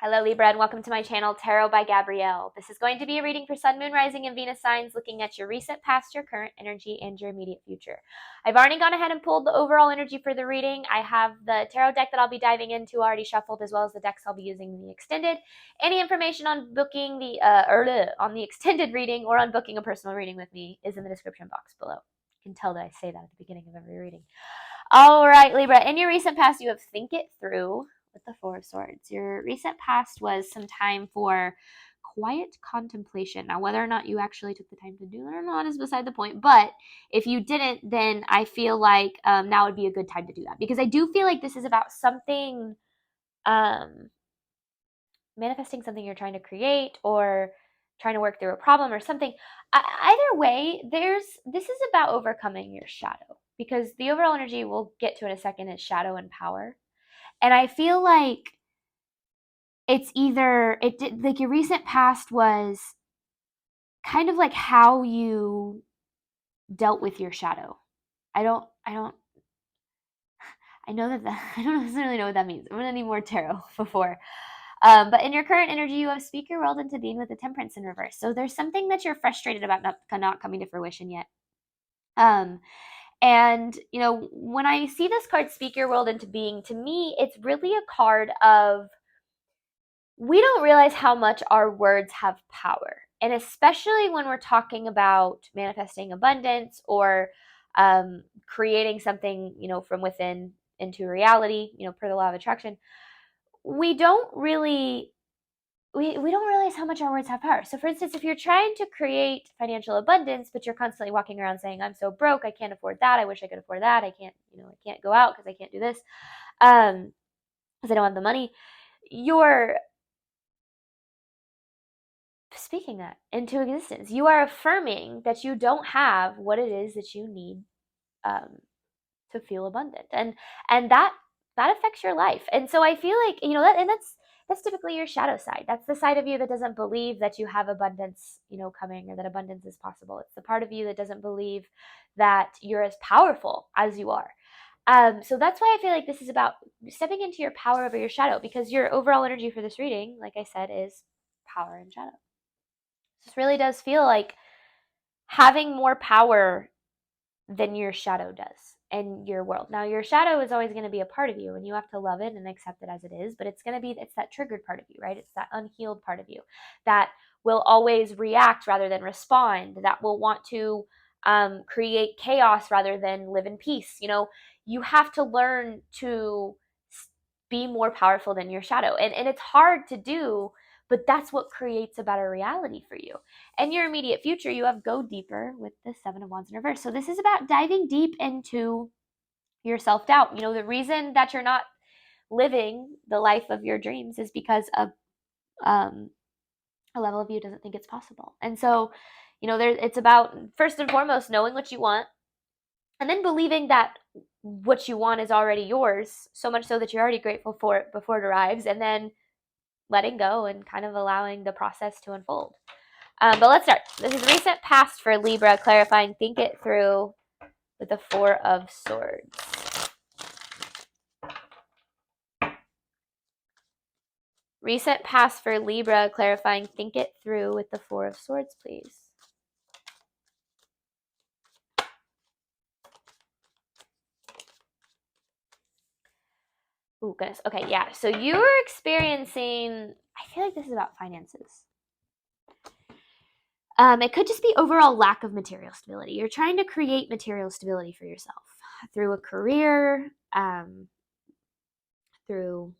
Hello Libra and welcome to my channel Tarot by Gabrielle. This is going to be a reading for Sun, Moon, Rising, and Venus signs looking at your recent past, your current energy, and your immediate future. I've already gone ahead and pulled the overall energy for the reading. I have the tarot deck that I'll be diving into already shuffled, as well as the decks I'll be using in the extended. Any information on booking the on the extended reading or on booking a personal reading with me is in the description box below. You can tell that I say that at the beginning of every reading. All right, Libra, in your recent past, you have think it through with the Four of Swords. Your recent past was some time for quiet contemplation. Now, whether or not you actually took the time to do that or not is beside the point. But if you didn't, then I feel like now would be a good time to do that. Because I do feel like this is about something, manifesting something you're trying to create or trying to work through a problem or something. Either way, this is about overcoming your shadow. Because the overall energy we'll get to in a second is shadow and power. And I feel like it's either like your recent past was kind of like how you dealt with your shadow. I know that I don't necessarily know what that means. I'm gonna need more tarot before. But in your current energy, you have speak your world into being with the Temperance in reverse. So there's something that you're frustrated about not coming to fruition yet. And you know, when I see this card, speak your world into being, to me, it's really a card of, we don't realize how much our words have power. And especially when we're talking about manifesting abundance or creating something, you know, from within into reality, you know, per the law of attraction, we don't really we don't realize how much our words have power. So for instance, if you're trying to create financial abundance, but you're constantly walking around saying, I'm so broke, I can't afford that, I wish I could afford that, I can't go out because I can't do this, because I don't have the money, you're speaking that into existence. You are affirming that you don't have what it is that you need to feel abundant, and that affects your life. And so I feel like, you know, that's typically your shadow side. That's the side of you that doesn't believe that you have abundance, you know, coming, or that abundance is possible. It's the part of you that doesn't believe that you're as powerful as you are. So that's why I feel like this is about stepping into your power over your shadow, because your overall energy for this reading, like I said, is power and shadow. This really does feel like having more power than your shadow does in your world. Now, your shadow is always going to be a part of you, and you have to love it and accept it as it is, but it's that triggered part of you, right? It's that unhealed part of you that will always react rather than respond, that will want to create chaos rather than live in peace. You know, you have to learn to be more powerful than your shadow. And it's hard to do, but that's what creates a better reality for you. And your immediate future, you have go deeper with the Seven of Wands in reverse. So this is about diving deep into your self-doubt. You know, the reason that you're not living the life of your dreams is because of a level of you doesn't think it's possible. And so, you know, it's about, first and foremost, knowing what you want, and then believing that what you want is already yours, so much so that you're already grateful for it before it arrives, and then letting go and kind of allowing the process to unfold. But let's start. This is recent past for Libra, clarifying think it through with the Four of Swords. Recent past for Libra, clarifying think it through with the Four of Swords, please. Oh, goodness. Okay, yeah. So you were experiencing, I feel like this is about finances. It could just be overall lack of material stability. You're trying to create material stability for yourself through a career, through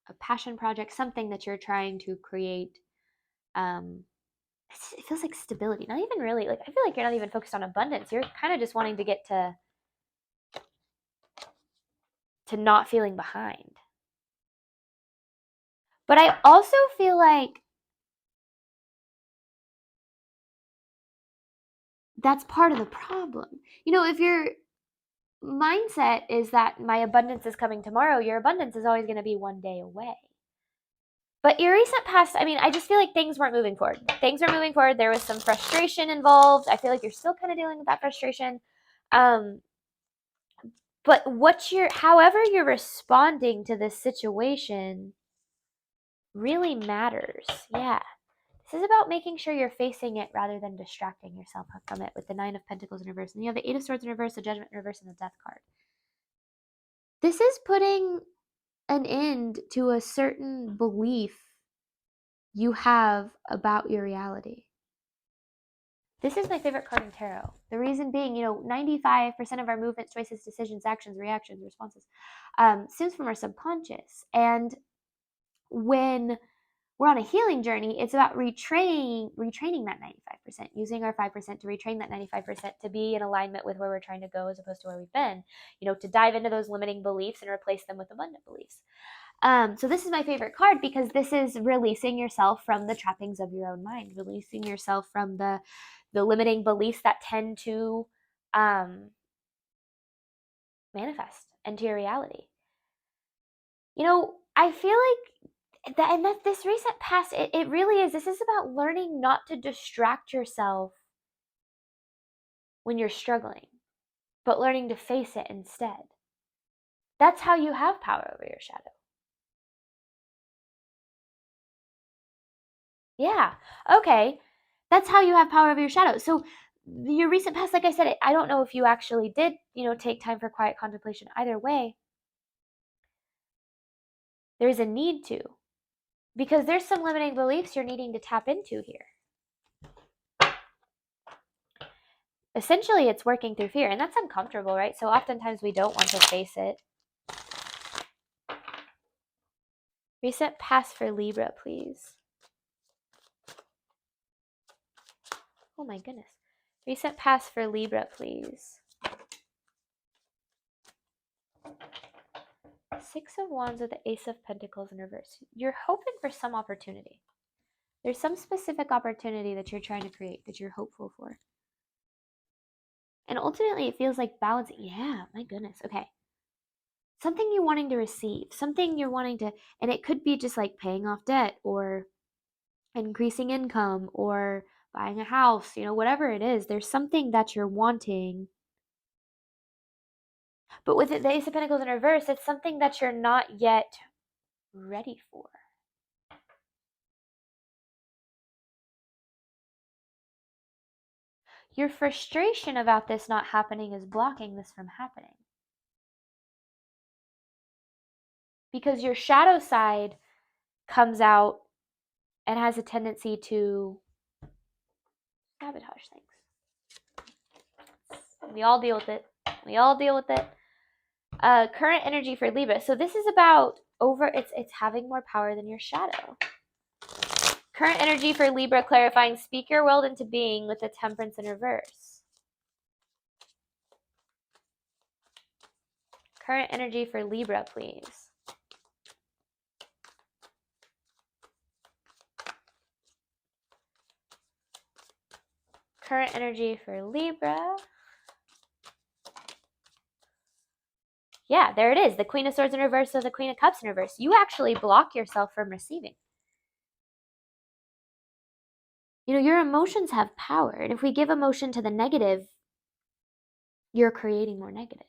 a passion project, something that you're trying to create. It feels like stability. Not even really, like, I feel like you're not even focused on abundance. You're kind of just wanting to get to not feeling behind. But I also feel like that's part of the problem. You know, if your mindset is that my abundance is coming tomorrow, your abundance is always going to be one day away. But your recent past, I mean, I just feel like things weren't moving forward. Things were moving forward. There was some frustration involved. I feel like you're still kind of dealing with that frustration. But however you're responding to this situation really matters. Yeah. This is about making sure you're facing it rather than distracting yourself from it with the Nine of Pentacles in reverse. And you have the Eight of Swords in reverse, the Judgment in reverse, and the Death card. This is putting an end to a certain belief you have about your reality. This is my favorite card in tarot. The reason being, 95% of our movements, choices, decisions, actions, reactions, responses stems from our subconscious. And when we're on a healing journey, it's about retraining that 95%, using our 5% to retrain that 95% to be in alignment with where we're trying to go as opposed to where we've been, to dive into those limiting beliefs and replace them with abundant beliefs. So this is my favorite card because this is releasing yourself from the trappings of your own mind, releasing yourself from the limiting beliefs that tend to manifest into your reality. I feel like that this recent past, it really is. This is about learning not to distract yourself when you're struggling, but learning to face it instead. That's how you have power over your shadow. Yeah. Okay. That's how you have power over your shadow. So your recent past, like I said, I don't know if you actually did, take time for quiet contemplation. Either way, there's a need to, because there's some limiting beliefs you're needing to tap into here. Essentially, it's working through fear, and that's uncomfortable, right? So oftentimes we don't want to face it. Recent past for Libra, please. Oh my goodness. Recent past for Libra, please. Six of Wands with the Ace of Pentacles in reverse. You're hoping for some opportunity. There's some specific opportunity that you're trying to create, that you're hopeful for. And ultimately, it feels like balance. Yeah, my goodness. Okay. Something you're wanting to receive, something you're wanting to, and it could be just like paying off debt or increasing income or buying a house, whatever it is. There's something that you're wanting. But with the Ace of Pentacles in reverse, it's something that you're not yet ready for. Your frustration about this not happening is blocking this from happening. Because your shadow side comes out and has a tendency to sabotage things. We all deal with it. Current energy for Libra. So this is about it's having more power than your shadow. Current energy for Libra, clarifying, speak your world into being with the Temperance in reverse. Current energy for Libra, please. Current energy for Libra. Yeah, there it is. The Queen of Swords in reverse, so the Queen of Cups in reverse. You actually block yourself from receiving. Your emotions have power. And if we give emotion to the negative, you're creating more negative.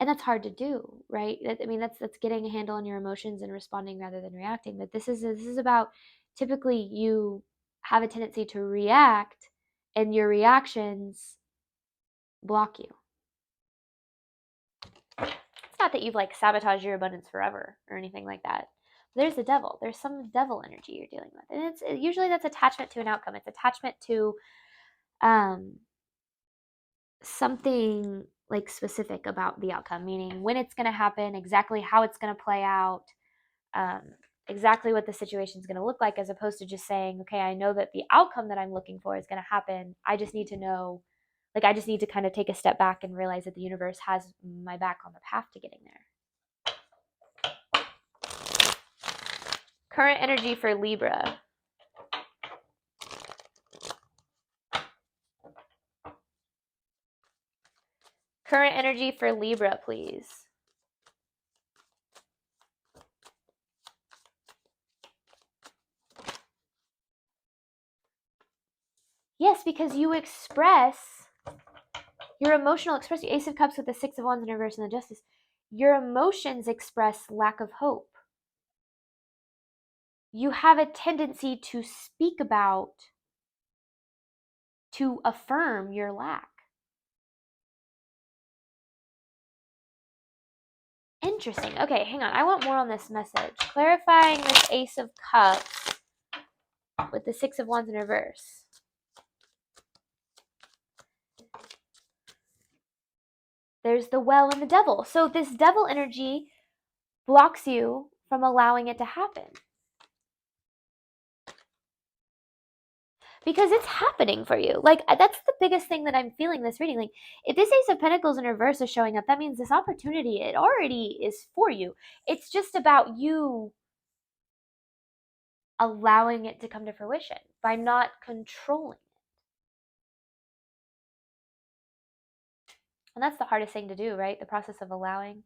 And that's hard to do, right? That's getting a handle on your emotions and responding rather than reacting. But this is about, typically you have a tendency to react, and your reactions block you. It's not that you've sabotaged your abundance forever or anything like that. There's the devil. There's some devil energy you're dealing with, and it's usually that's attachment to an outcome. It's attachment to something specific about the outcome, meaning when it's going to happen, exactly how it's going to play out, exactly what the situation is going to look like, as opposed to just saying, okay, I know that the outcome that I'm looking for is going to happen. I just need to know, I just need to kind of take a step back and realize that the universe has my back on the path to getting there. Current energy for Libra. Current energy for Libra, please. Yes, because you express your emotional expression. Ace of Cups with the Six of Wands in reverse and the Justice. Your emotions express lack of hope. you have a tendency to speak about, to affirm your lack. Interesting. Okay, hang on. I want more on this message. Clarifying this Ace of Cups with the Six of Wands in reverse. There's the Well and the Devil. So this devil energy blocks you from allowing it to happen. Because it's happening for you. Like, that's the biggest thing that I'm feeling this reading. Like, if this Ace of Pentacles in reverse is showing up, that means this opportunity, it already is for you. It's just about you allowing it to come to fruition by not controlling it. And that's the hardest thing to do, right? The process of allowing.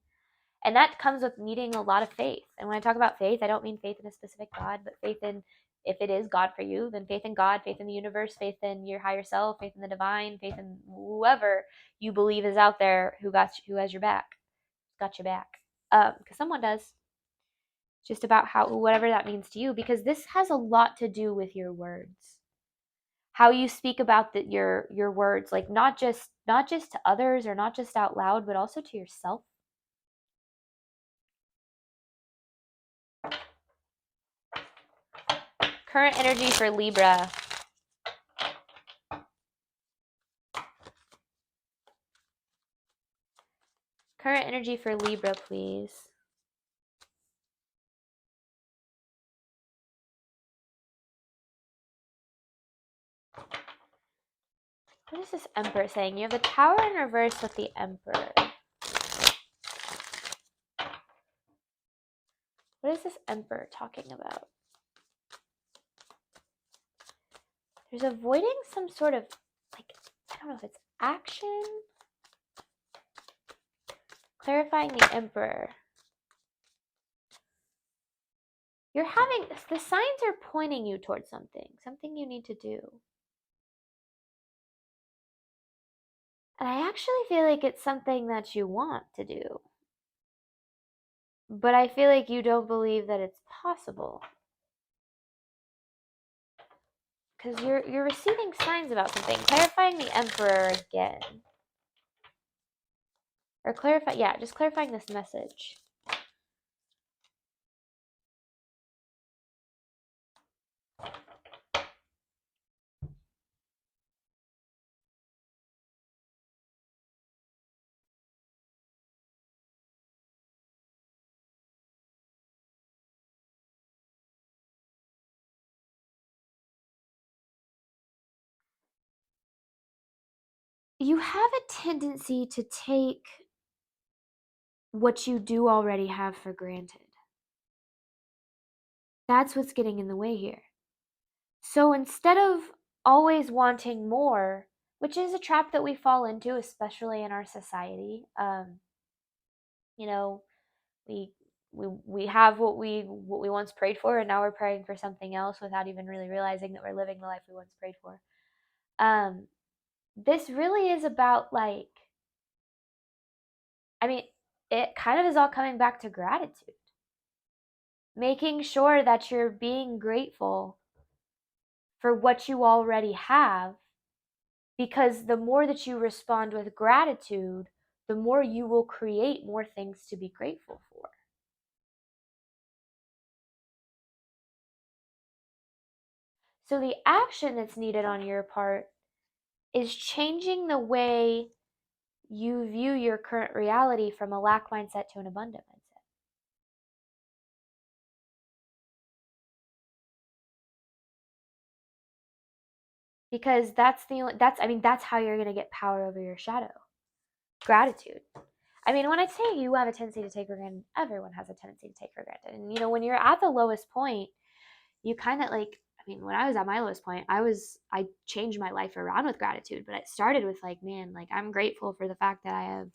And that comes with needing a lot of faith. And when I talk about faith, I don't mean faith in a specific God, but faith in, if it is God for you, then faith in God, faith in the universe, faith in your higher self, faith in the divine, faith in whoever you believe is out there who has your back, got your back. Because someone does. Just about how, whatever that means to you, because this has a lot to do with your words. How you speak about your words, like not just to others or not just out loud, but also to yourself. Current energy for Libra. Current energy for Libra, please. What is this Emperor saying? You have the Tower in reverse with the Emperor. What is this Emperor talking about? There's avoiding some sort of, like, I don't know if it's action. Clarifying the Emperor. You're having, the signs are pointing you towards something you need to do. And I actually feel like it's something that you want to do. But I feel like you don't believe that it's possible. Because you're receiving signs about something. Clarifying the Emperor again. Or clarify, yeah, just clarifying this message. You have a tendency to take what you do already have for granted. That's what's getting in the way here. So instead of always wanting more, which is a trap that we fall into, especially in our society, you know, we have what we once prayed for, and now we're praying for something else without even really realizing that we're living the life we once prayed for. This really is about, like, I mean, it kind of is all coming back to gratitude. Making sure that you're being grateful for what you already have, because the more that you respond with gratitude, the more you will create more things to be grateful for. So the action that's needed on your part is changing the way you view your current reality from a lack mindset to an abundant mindset. Because that's how you're going to get power over your shadow. Gratitude. I mean, when I say you have a tendency to take for granted, everyone has a tendency to take for granted. And, when you're at the lowest point, you kind of, like, I mean, when I was at my lowest point, I changed my life around with gratitude, but it started with, like, man, like, I'm grateful for the fact that I have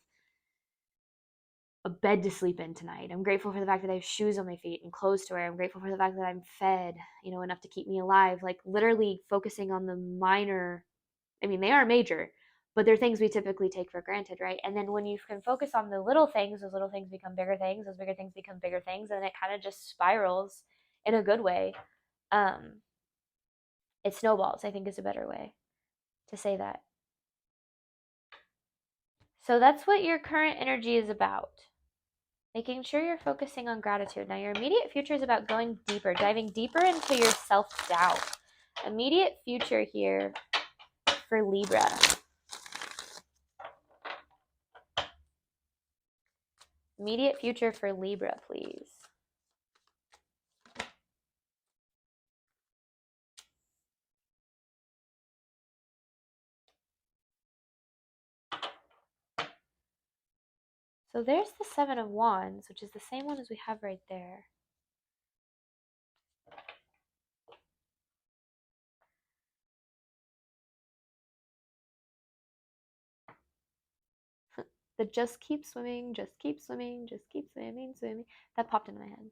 a bed to sleep in tonight. I'm grateful for the fact that I have shoes on my feet and clothes to wear. I'm grateful for the fact that I'm fed, enough to keep me alive. Like, literally focusing on the minor, I mean, they are major, but they're things we typically take for granted, right? And then when you can focus on the little things, those little things become bigger things, those bigger things become bigger things, and it kind of just spirals in a good way. It snowballs, I think, is a better way to say that. So that's what your current energy is about. Making sure you're focusing on gratitude. Now, your immediate future is about going deeper, diving deeper into your self-doubt. Immediate future here for Libra. Immediate future for Libra, please. So there's the Seven of Wands, which is the same one as we have right there. The just keep swimming, just keep swimming, just keep swimming, swimming. That popped into my head.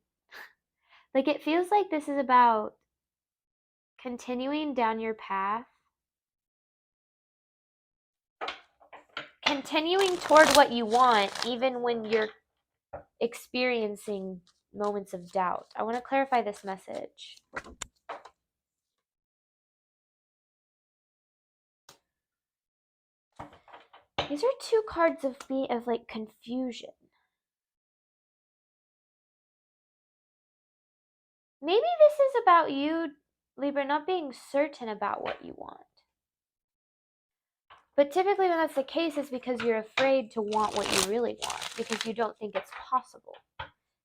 Like, it feels like this is about continuing down your path, continuing toward what you want, even when you're experiencing moments of doubt. I want to clarify this message. These are two cards of like confusion. Maybe this is about you, Libra, not being certain about what you want. But typically when that's the case, it's because you're afraid to want what you really want, because you don't think it's possible.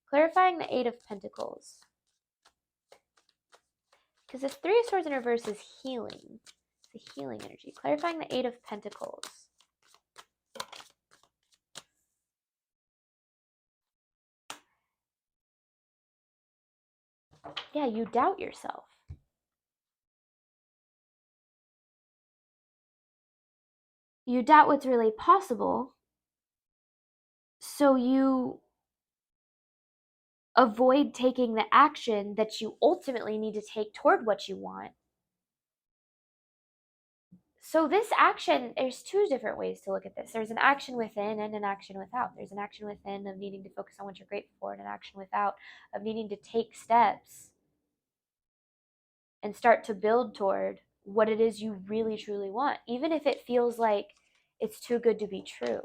Clarifying the Eight of Pentacles. Because this Three of Swords in reverse is healing. It's a healing energy. Clarifying the Eight of Pentacles. Yeah, you doubt yourself. You doubt what's really possible. So you avoid taking the action that you ultimately need to take toward what you want. So this action, there's two different ways to look at this. There's an action within and an action without. There's an action within of needing to focus on what you're grateful for, and an action without of needing to take steps and start to build toward what it is you really truly want, even if it feels like it's too good to be true.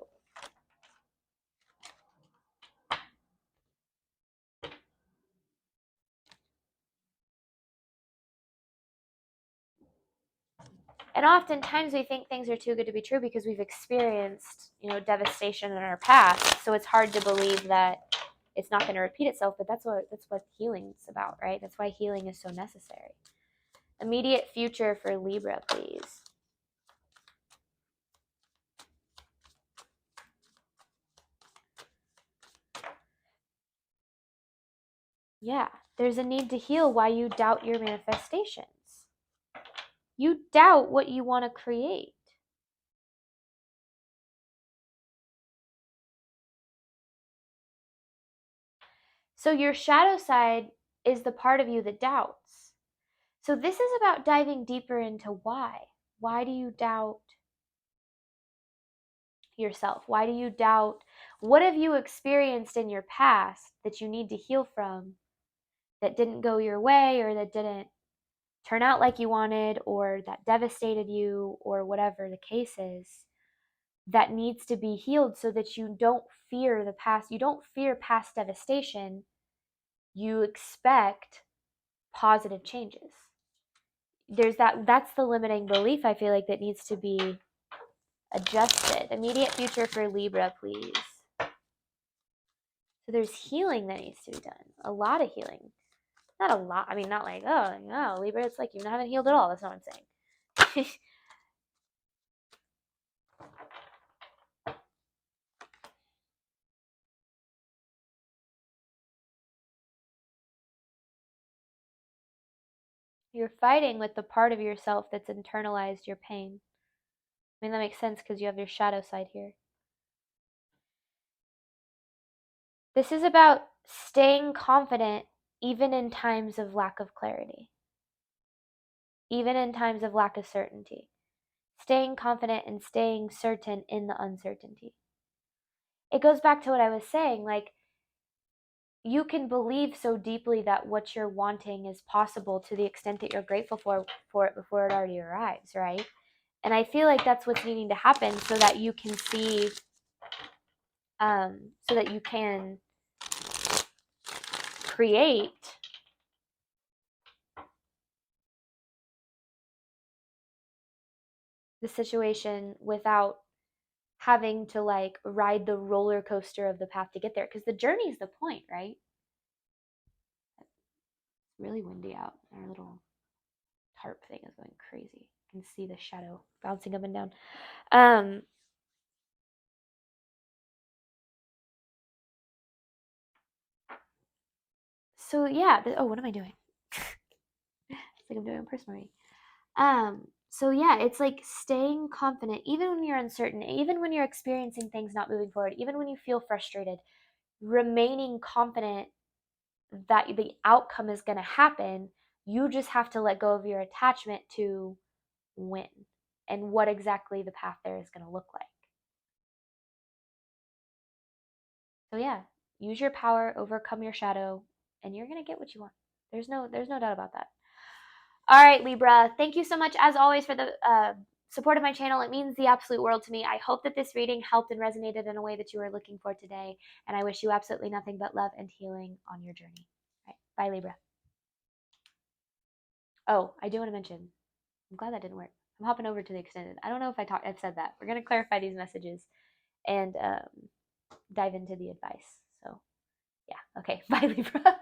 And oftentimes we think things are too good to be true because we've experienced, devastation in our past. So it's hard to believe that it's not going to repeat itself, but that's what healing's about, right? That's why healing is so necessary. Immediate future for Libra, please. Yeah, there's a need to heal why you doubt your manifestations. You doubt what you want to create. So your shadow side is the part of you that doubts. So this is about diving deeper into why. Why do you doubt yourself? Why do you doubt? What have you experienced in your past that you need to heal from, that didn't go your way, or that didn't turn out like you wanted, or that devastated you, or whatever the case is, that needs to be healed so that you don't fear the past. You don't fear past devastation. You expect positive changes. That's the limiting belief, I feel like, that needs to be adjusted. Immediate future for Libra, please. So there's healing that needs to be done. A lot of healing. Not a lot. I mean, not like, oh, no, Libra, it's like you haven't healed at all. That's not what I'm saying. You're fighting with the part of yourself that's internalized your pain. I mean, that makes sense because you have your shadow side here. This is about staying confident even in times of lack of clarity, even in times of lack of certainty. Staying confident and staying certain in the uncertainty. It goes back to what I was saying, like, you can believe so deeply that what you're wanting is possible to the extent that you're grateful for it before it already arrives, right? And I feel like that's what's needing to happen so that you can see, so that you can create the situation without having to like ride the roller coaster of the path to get there, because the journey is the point, right? It's really windy out. Our little tarp thing is going crazy. You can see the shadow bouncing up and down. Um, so yeah, oh, what am I doing? It's like I'm doing a personal reading. So yeah, it's like staying confident, even when you're uncertain, even when you're experiencing things not moving forward, even when you feel frustrated, remaining confident that the outcome is going to happen. You just have to let go of your attachment to when and what exactly the path there is going to look like. So yeah, use your power, overcome your shadow, and you're going to get what you want. There's no doubt about that. All right, Libra, thank you so much as always for the support of my channel. It means the absolute world to me. I hope that this reading helped and resonated in a way that you were looking for today, and I wish you absolutely nothing but love and healing on your journey. All right, bye, Libra. Oh, I do want to mention, I'm glad that didn't work. I'm hopping over to the extended. I don't know if I've said that. We're going to clarify these messages and dive into the advice. So, yeah. Okay. Bye, Libra.